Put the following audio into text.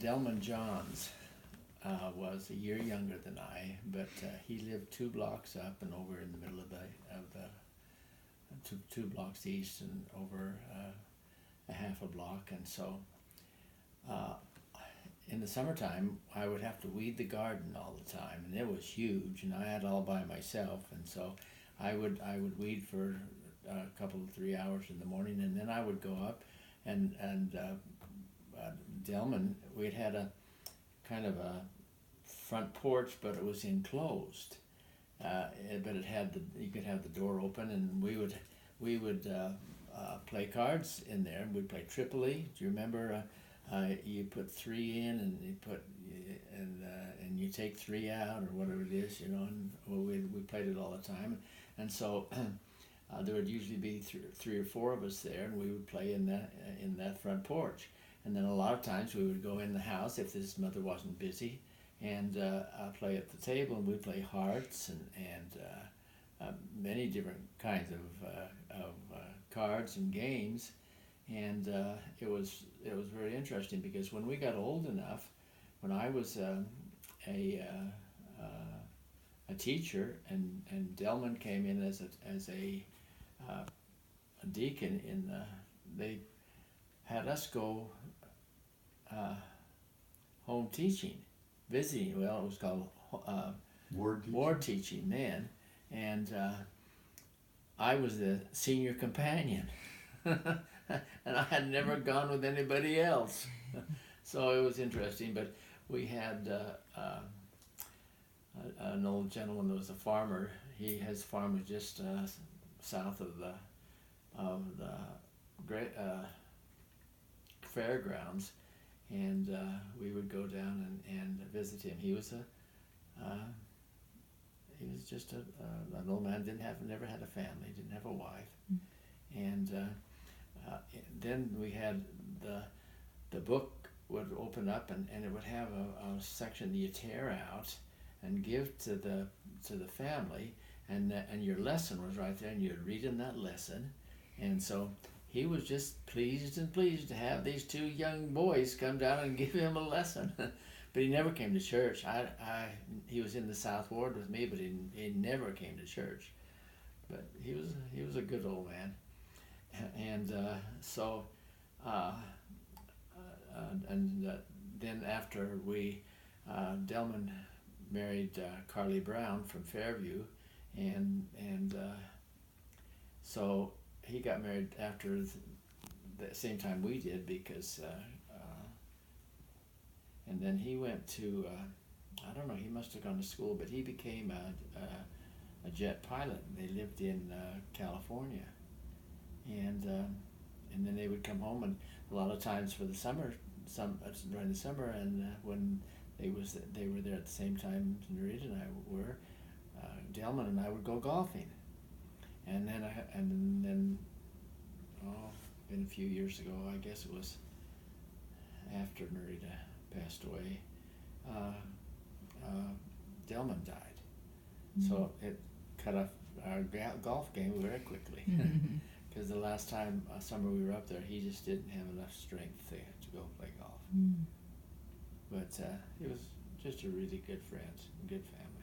Delman Johns was a year younger than I, but he lived 2 blocks up and over in the middle of the two blocks east and over a half a block, and so uh, in the summertime I would have to weed the garden all the time, and it was huge, and I had it all by myself, and so I would weed for a couple of 3 hours in the morning, and then I would go up and Delman, we'd had a kind of a front porch, but it was enclosed. But it had you could have the door open, and we would play cards in there. We'd play Tripoli. Do you remember? You put 3 in, and and you take 3 out, or whatever it is, And we played it all the time, and so. There would usually be three or four of us there, and we would play in that front porch. And then a lot of times we would go in the house if his mother wasn't busy, and play at the table, and we'd play hearts and many different kinds of cards and games, and it was very interesting because when we got old enough, when I was a teacher, and Delman came in as a deacon they had us go home teaching, visiting. Well, it was called ward teaching then, and I was the senior companion, and I had never gone with anybody else, so it was interesting. But we had an old gentleman that was a farmer. His farm was just south of the great fairgrounds, and we would go down and visit him. He was just an old man. Never had a family, didn't have a wife, and then we had the book would open up, and it would have a section you tear out and give to the family, and your lesson was right there, and you'd read in that lesson, and so he was just pleased to have these 2 young boys come down and give him a lesson. But he never came to church. He was in the South Ward with me, but he never came to church. But he was a good old man, and so then after Delman married Carly Brown from Fairview, and so he got married after the same time we did, because and then he went to I don't know, he must have gone to school, but he became a jet pilot. They lived in California, and then they would come home, and a lot of times for the summer, during the summer, and when they were there at the same time Nerita and I were, Delman and I would go golfing, and then been a few years ago, I guess it was after Nerita passed away, Delman died. Mm-hmm. So it cut off our golf game very quickly, because the last time summer we were up there, he just didn't have enough strength to go play golf. Mm. But he was just a really good friend, good family.